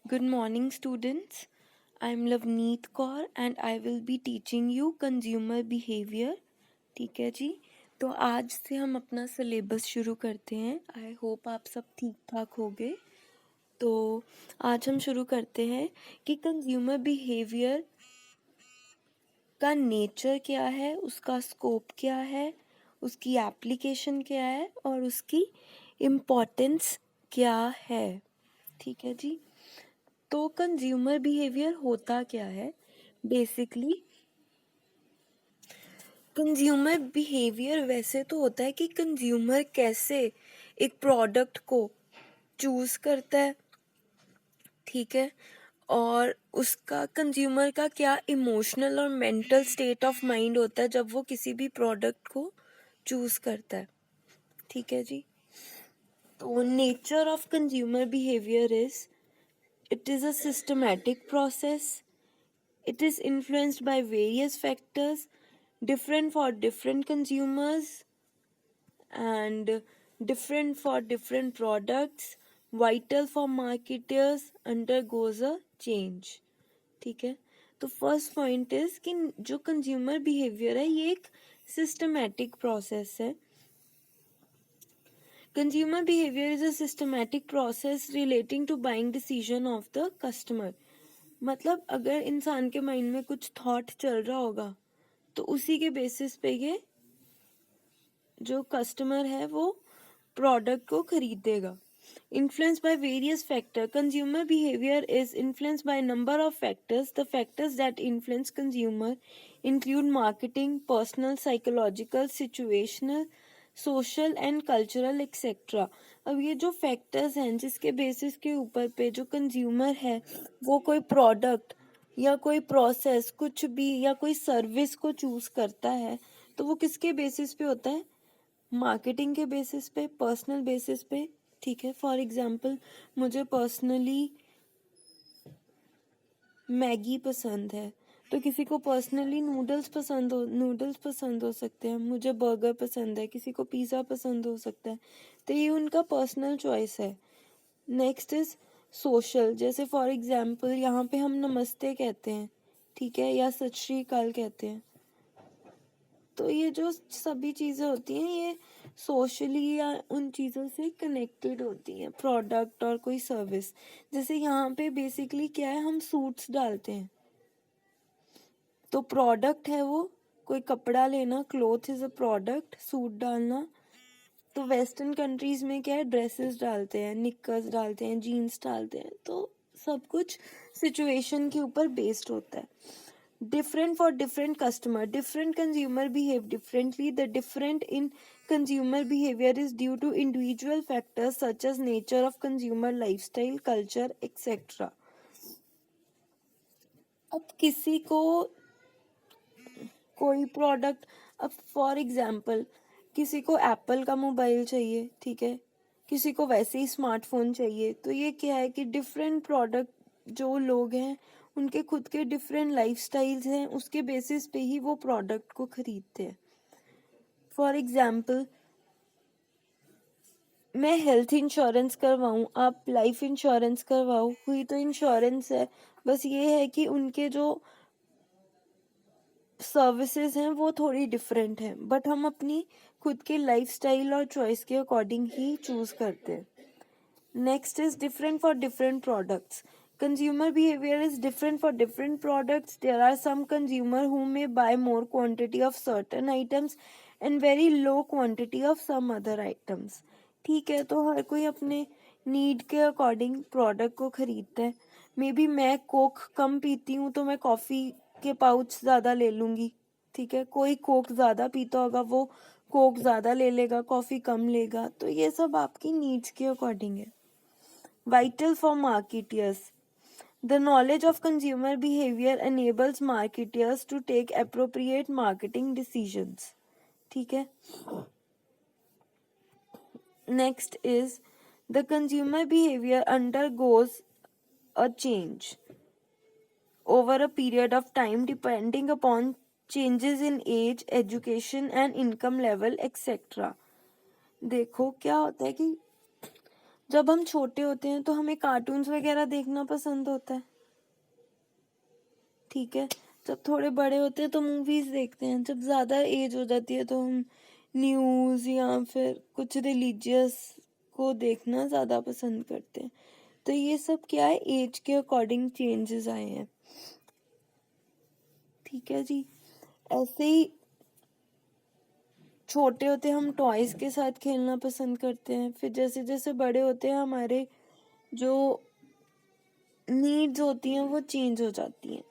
Good morning, students. I'm Lavneet Kaur and I will be teaching you consumer behavior. ठीक है जी. तो आज से हम अपना सिलेबस शुरू करते हैं. आई होप आप सब ठीक ठाक होंगे. तो आज हम शुरू करते हैं कि कंज्यूमर बिहेवियर का नेचर क्या है, उसका स्कोप क्या है, उसकी एप्लीकेशन क्या है और उसकी इम्पोर्टेंस क्या है. ठीक है जी. तो कंज्यूमर बिहेवियर होता क्या है. बेसिकली कंज्यूमर बिहेवियर वैसे तो होता है कि कंज्यूमर कैसे एक प्रोडक्ट को चूज करता है. ठीक है. और उसका कंज्यूमर का क्या इमोशनल और मेंटल स्टेट ऑफ माइंड होता है जब वो किसी भी प्रोडक्ट को चूज करता है. ठीक है जी. तो nature of consumer behaviour is it is a systematic process. It is influenced by various factors, different for different consumers and different for different products, vital for marketers, undergoes a change. ठीक है. तो first point is कि जो consumer behaviour है ये एक systematic process है. Consumer behaviour is a systematic process relating to buying decision of the customer. मतलब अगर इंसान के माइंड में कुछ थॉट चल रहा होगा तो उसी के बेसिस पे ये जो कस्टमर है वो प्रोडक्ट को खरीदेगा. Influence by various factor. Consumer behaviour is influence by number of factors. The factors that influence consumer include marketing, personal, psychological, situational, social and cultural etcetera. अब ये जो फैक्टर्स हैं जिसके बेसिस के ऊपर पे जो कंज्यूमर है वो कोई प्रोडक्ट या कोई प्रोसेस कुछ भी या कोई सर्विस को चूज करता है तो वो किसके बेसिस पे होता है. मार्केटिंग के बेसिस पे, पर्सनल बेसिस पे. ठीक है. फॉर एग्जांपल मुझे पर्सनली मैगी पसंद है तो किसी को पर्सनली नूडल्स पसंद हो सकते हैं. मुझे बर्गर पसंद है, किसी को पिज़्ज़ा पसंद हो सकता है. तो ये उनका पर्सनल चॉइस है. Next is social. जैसे फॉर एग्जांपल यहाँ पे हम नमस्ते कहते हैं. ठीक है. या सत श्री अकाल कहते हैं. तो ये जो सभी चीज़ें होती हैं ये सोशली या उन चीज़ों से कनेक्टेड होती हैं, प्रोडक्ट और कोई सर्विस. जैसे यहाँ पे बेसिकली क्या है, हम सूट्स डालते हैं तो प्रोडक्ट है वो कोई कपड़ा लेना. Cloth is a product. Suit डालना. तो वेस्टर्न कंट्रीज में क्या है, ड्रेसेस डालते हैं, निक्कर्स डालते हैं, जीन्स डालते हैं. तो सब कुछ सिचुएशन के ऊपर बेस्ड होता है. Different for different customer. Different consumer behave differently. The different in consumer behavior is due to individual factors such as nature of consumer lifestyle, culture, etc. अब किसी को कोई प्रोडक्ट, अब फॉर एग्जांपल किसी को एप्पल का मोबाइल चाहिए. ठीक है. किसी को वैसे ही स्मार्टफोन चाहिए. तो ये क्या है कि डिफरेंट प्रोडक्ट जो लोग हैं उनके खुद के डिफरेंट लाइफस्टाइल्स हैं, उसके बेसिस पे ही वो प्रोडक्ट को खरीदते हैं. फॉर एग्जाम्पल मैं हेल्थ इंश्योरेंस करवाऊँ, आप लाइफ इंश्योरेंस करवाओ, हुई तो इंश्योरेंस है. बस ये है कि उनके जो सर्विसेज हैं वो थोड़ी डिफरेंट हैं, बट हम अपनी खुद के लाइफस्टाइल और चॉइस के अकॉर्डिंग ही चूज करते हैं. Next is different for different products. Consumer behavior is different for different products. There are some consumer who may buy more quantity of certain items and very low quantity of some other items. ठीक है. तो हर कोई अपने need के according product को खरीदता है. May be मैं कोक कम पीती हूँ तो मैं कॉफ़ी के पाउच ज़्यादा ले लूँगी. ठीक है. कोई कोक ज़्यादा पीता होगा वो कोक ज़्यादा ले लेगा, कॉफ़ी कम लेगा. तो ये सब आपकी नीड्स के अकॉर्डिंग है. Vital for marketers. The knowledge of consumer behavior enables marketers to take appropriate marketing decisions. ठीक है. Next is the consumer behavior undergoes a change over a period of time depending upon changes in age, education and income level etc. देखो क्या होता है कि जब हम छोटे होते हैं तो हमें कार्टून्स वगैरह देखना पसंद होता है, ठीक है। जब थोड़े बड़े होते हैं तो मूवीज देखते हैं, जब ज़्यादा एज हो जाती है तो हम न्यूज़ या फिर कुछ रिलीजियस को देखना ज़्यादा पसंद करते हैं। तो ये सब क्या है, एज के अकॉर्डिंग चेंजेस आए हैं, ठीक है जी। ऐसे ही छोटे होते हम टॉयज के साथ खेलना पसंद करते हैं, फिर जैसे जैसे बड़े होते हैं हमारे जो नीड्स होती हैं वो चेंज हो जाती हैं।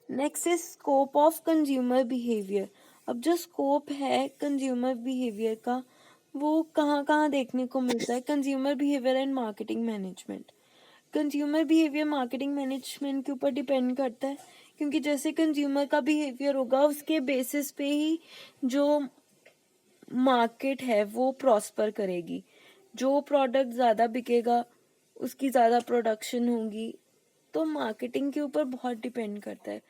Next is scope of consumer behaviour. अब जो स्कोप है कंज्यूमर बिहेवियर का वो कहाँ कहाँ देखने को मिलता है, consumer behaviour and marketing management. Consumer behaviour marketing management के ऊपर डिपेंड करता है, क्योंकि जैसे कंज्यूमर का बिहेवियर होगा उसके बेसिस पे ही जो मार्केट है वो प्रॉस्पर करेगी। जो प्रोडक्ट ज़्यादा बिकेगा उसकी ज़्यादा प्रोडक्शन होगी, तो मार्केटिंग के ऊपर बहुत डिपेंड करता है।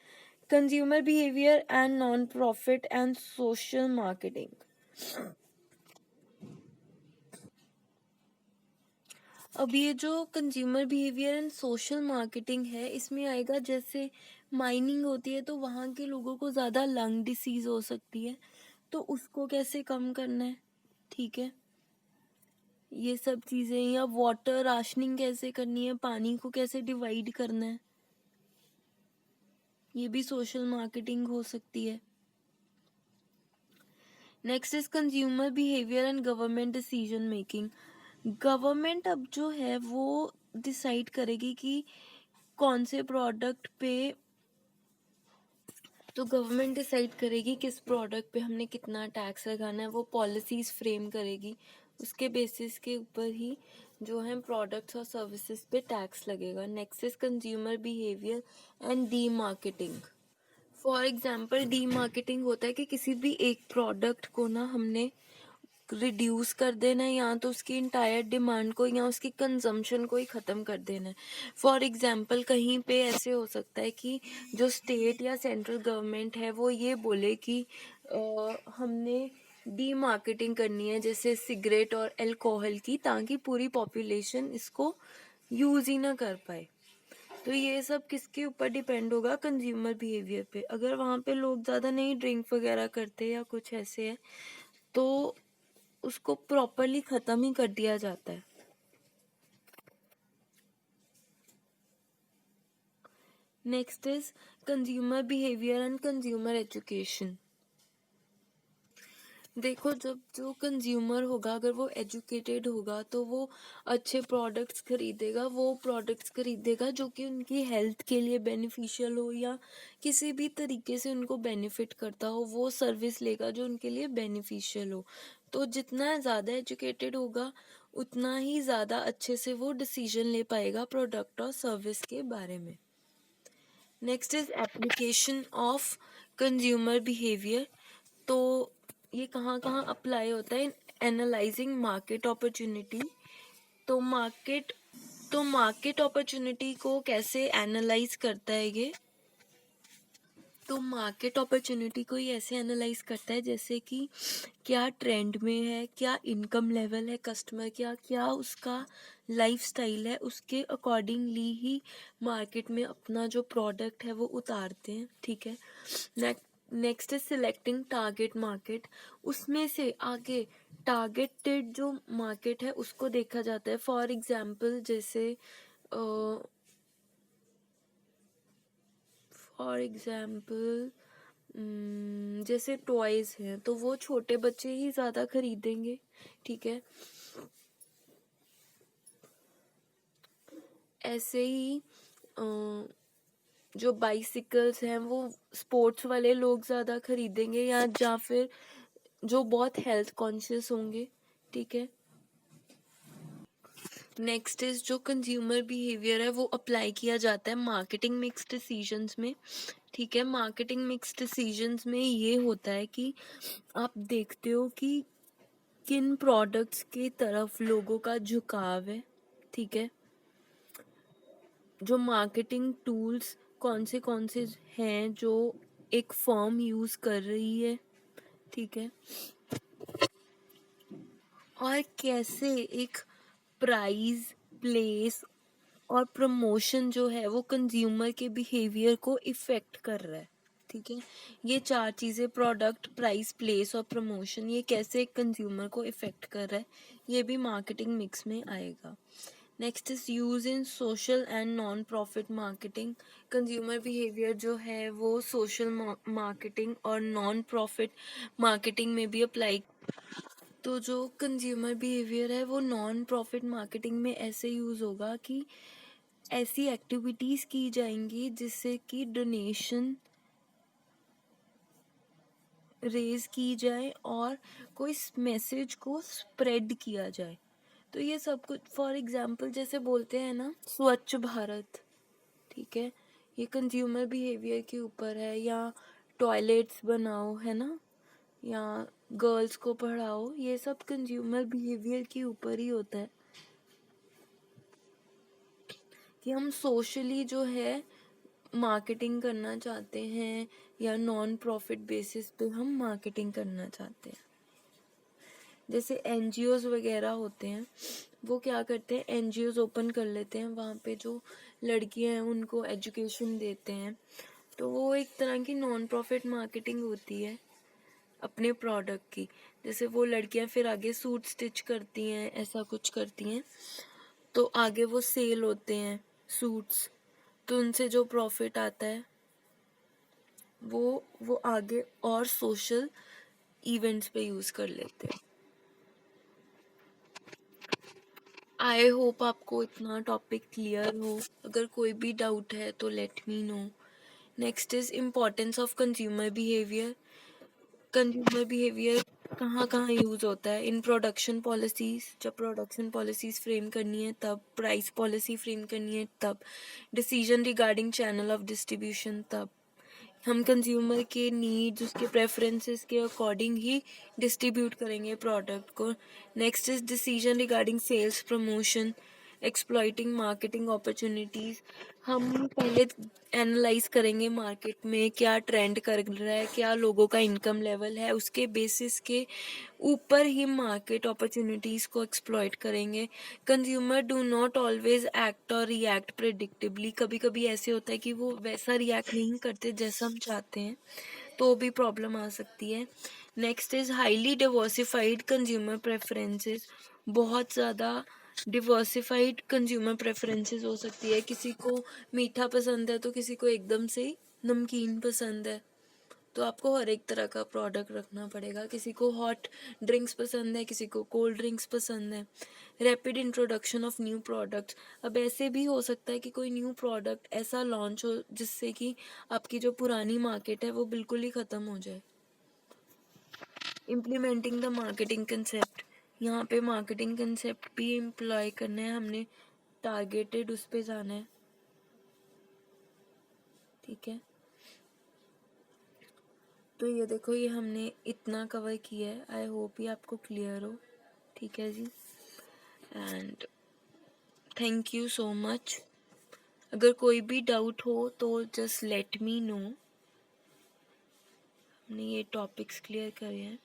Consumer behaviour and non profit and social marketing. अब ये जो consumer behaviour and social marketing है इसमें आएगा, जैसे माइनिंग होती है तो वहाँ के लोगों को ज़्यादा लंग डिसीज हो सकती है, तो उसको कैसे कम करना है, ठीक है। ये सब चीज़ें, या वाटर राशनिंग कैसे करनी है, पानी को कैसे डिवाइड करना है, ये भी सोशल मार्केटिंग हो सकती है। Next is consumer behaviour and government decision making. Government अब जो है वो डिसाइड करेगी कि कौन से प्रोडक्ट पे, तो गवर्नमेंट डिसाइड करेगी किस प्रोडक्ट पे हमने कितना टैक्स लगाना है, वो पॉलिसीज फ्रेम करेगी, उसके बेसिस के ऊपर ही जो है प्रोडक्ट्स और सर्विसेज पे टैक्स लगेगा। Next is consumer behaviour and D marketing. For example D marketing होता है कि किसी भी एक प्रोडक्ट को ना हमने रिड्यूस कर देना है, या तो उसकी इंटायर डिमांड को या उसकी कंजम्पशन को ही ख़त्म कर देना है। फॉर एग्जांपल कहीं पे ऐसे हो सकता है कि जो स्टेट या सेंट्रल गवर्नमेंट है वो ये बोले कि हमने डी मार्केटिंग करनी है जैसे सिगरेट और अल्कोहल की, ताकि पूरी पॉपुलेशन इसको यूज़ ही ना कर पाए। तो ये सब किसके ऊपर डिपेंड होगा, कंज्यूमर बिहेवियर पे। अगर वहाँ पे लोग ज़्यादा नहीं ड्रिंक वगैरह करते या कुछ ऐसे है तो उसको प्रॉपरली खत्म ही कर दिया जाता है। Next is consumer behaviour and consumer education. देखो, जब जो कंज्यूमर होगा अगर वो एजुकेटेड होगा तो वो अच्छे प्रोडक्ट्स खरीदेगा, वो प्रोडक्ट्स खरीदेगा जो कि उनकी हेल्थ के लिए बेनिफिशियल हो या किसी भी तरीके से उनको बेनिफिट करता हो, वो सर्विस लेगा जो उनके लिए बेनिफिशियल हो। तो जितना ज़्यादा एजुकेटेड होगा उतना ही ज़्यादा अच्छे से वो डिसीजन ले पाएगा प्रोडक्ट और सर्विस के बारे में। Next is application of consumer behaviour. तो ये कहाँ कहाँ अप्लाई होता है, एनालाइजिंग मार्केट अपॉर्चुनिटी। तो मार्केट अपॉर्चुनिटी को कैसे एनालाइज करता है ये, तो मार्केट अपॉर्चुनिटी को ये ऐसे एनालाइज करता है जैसे कि क्या ट्रेंड में है, क्या इनकम लेवल है कस्टमर का, क्या उसका लाइफस्टाइल है, उसके अकॉर्डिंगली ही मार्केट में अपना जो प्रोडक्ट है वो उतारते हैं, ठीक है। Next is selecting target market. उसमें से आगे टारगेटेड जो मार्केट है उसको देखा जाता है। फॉर एग्जाम्पल जैसे जैसे टॉयज हैं तो वो छोटे बच्चे ही ज़्यादा खरीदेंगे, ठीक है। ऐसे ही जो बाइसिकल्स हैं वो स्पोर्ट्स वाले लोग ज़्यादा खरीदेंगे, या फिर जो बहुत हेल्थ कॉन्शियस होंगे, ठीक है। नेक्स्ट इज जो कंज्यूमर बिहेवियर है वो अप्लाई किया जाता है मार्केटिंग मिक्स डिसीजंस में, ठीक है। मार्केटिंग मिक्स डिसीजंस में ये होता है कि आप देखते हो कि किन प्रोडक्ट्स की तरफ लोगों का झुकाव है, ठीक है। जो मार्केटिंग टूल्स कौन से हैं जो एक फर्म यूज़ कर रही है, ठीक है। और कैसे एक प्राइस, प्लेस और प्रमोशन जो है वो कंज्यूमर के बिहेवियर को इफेक्ट कर रहा है। ठीक है, ये 4 चीज़ें, प्रोडक्ट, प्राइस, प्लेस और प्रमोशन, ये कैसे कंज्यूमर को इफेक्ट कर रहा है, ये भी मार्केटिंग मिक्स में आएगा। Next is use in social and non profit marketing. Consumer behaviour जो है वो सोशल मार्केटिंग और नॉन प्रॉफिट मार्केटिंग में भी अप्लाई। तो जो कंज्यूमर बिहेवियर है वो नॉन प्रॉफिट मार्केटिंग में ऐसे यूज होगा कि ऐसी एक्टिविटीज की जाएंगी जिससे कि डोनेशन रेज की जाए और कोई मैसेज को स्प्रेड किया जाए। तो ये सब कुछ, फॉर एग्जांपल जैसे बोलते हैं ना स्वच्छ भारत, ठीक है, ये कंज्यूमर बिहेवियर के ऊपर है। या टॉयलेट्स बनाओ, है ना, या गर्ल्स को पढ़ाओ, ये सब कंज्यूमर बिहेवियर के ऊपर ही होता है कि हम सोशली जो है मार्केटिंग करना चाहते हैं या नॉन प्रॉफिट बेसिस पे हम मार्केटिंग करना चाहते हैं। जैसे एनजीओज वगैरह होते हैं, वो क्या करते हैं, एनजीओज ओपन कर लेते हैं, वहाँ पे जो लड़कियां हैं उनको एजुकेशन देते हैं। तो वो एक तरह की नॉन प्रॉफिट मार्केटिंग होती है अपने प्रोडक्ट की। जैसे वो लड़कियां फिर आगे सूट स्टिच करती हैं, ऐसा कुछ करती हैं, तो आगे वो सेल होते हैं सूट्स, तो उनसे जो प्रॉफिट आता है वो आगे और सोशल इवेंट्स पे यूज कर लेते हैं। आई होप आपको इतना टॉपिक क्लियर हो। अगर कोई भी डाउट है तो let me know. Next is importance of consumer behaviour. Consumer behaviour कहाँ कहाँ यूज होता है, इन प्रोडक्शन पॉलिसीज, जब प्रोडक्शन पॉलिसीज फ्रेम करनी है तब, प्राइस पॉलिसी फ्रेम करनी है तब, decision regarding channel of distribution तब। हम कंज्यूमर के नीड्स, उसके प्रेफरेंसेस के अकॉर्डिंग ही डिस्ट्रीब्यूट करेंगे प्रोडक्ट को। Next is decision regarding sales promotion, exploiting marketing opportunities. हम पहले एनालाइज करेंगे मार्केट में क्या ट्रेंड कर रहा है, क्या लोगों का इनकम लेवल है, उसके बेसिस के ऊपर ही मार्केट अपॉर्चुनिटीज को एक्सप्लॉइट करेंगे। Consumer do not always act और रिएक्ट प्रेडिक्टिबली। कभी कभी ऐसे होता है कि वो वैसा रिएक्ट नहीं करते जैसा हम चाहते हैं, तो भी प्रॉब्लम आ सकती है। Next is highly diversified consumer preferences. बहुत ज़्यादा डिवर्सिफाइड कंज्यूमर प्रेफरेंसेस हो सकती है। किसी को मीठा पसंद है तो किसी को एकदम से नमकीन पसंद है, तो आपको हर एक तरह का प्रोडक्ट रखना पड़ेगा। किसी को हॉट ड्रिंक्स पसंद है, किसी को कोल्ड ड्रिंक्स पसंद है। Rapid introduction of new products. अब ऐसे भी हो सकता है कि कोई न्यू प्रोडक्ट ऐसा लॉन्च हो जिससे कि आपकी जो पुरानी मार्केट है वो बिल्कुल ही ख़त्म हो जाए। Implementing the marketing concept. यहाँ पे मार्केटिंग कंसेप्ट भी इम्प्लॉय करना है हमने, टारगेटेड उस पे जाना है, ठीक है। तो ये देखो, ये हमने इतना कवर किया है। आई होप ये आपको क्लियर हो, ठीक है जी। And thank you so much. अगर कोई भी डाउट हो तो जस्ट लेट मी नो। हमने ये टॉपिक्स क्लियर करे हैं।